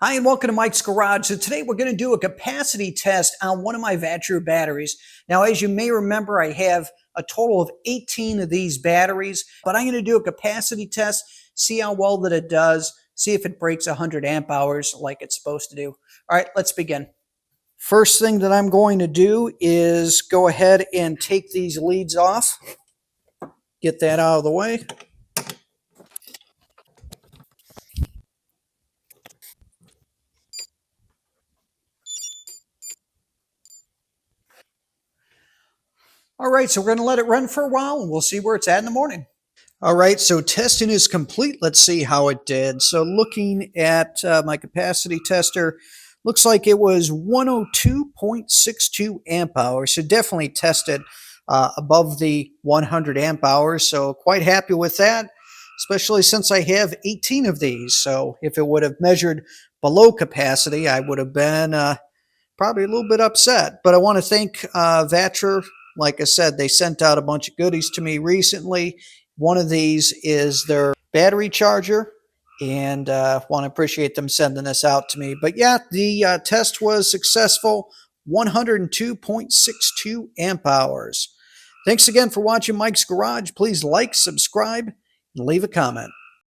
Hi, and welcome to Mike's Garage. So today we're going to do a capacity test on one of my Vatrer batteries. Now, as you may remember, I have a total of 18 of these batteries, but I'm going to do a capacity test, see how well that it does, see if it breaks 100 amp hours like it's supposed to do. All right, let's begin. First thing that I'm going to do is go ahead and take these leads off. Get that out of the way. All right, so we're going to let it run for a while and we'll see where it's at in the morning. All right, so testing is complete. Let's see how it did. So looking at my capacity tester, looks like it was 102.62 amp hours. So definitely tested above the 100 amp hours. So quite happy with that, especially since I have 18 of these. So if it would have measured below capacity, I would have been probably a little bit upset. But I want to thank Vatrer. Like I said, they sent out a bunch of goodies to me recently. One of these is their battery charger, and want to appreciate them sending this out to me. But yeah, the test was successful, 102.62 amp hours. Thanks again for watching Mike's Garage. Please like, subscribe, and leave a comment.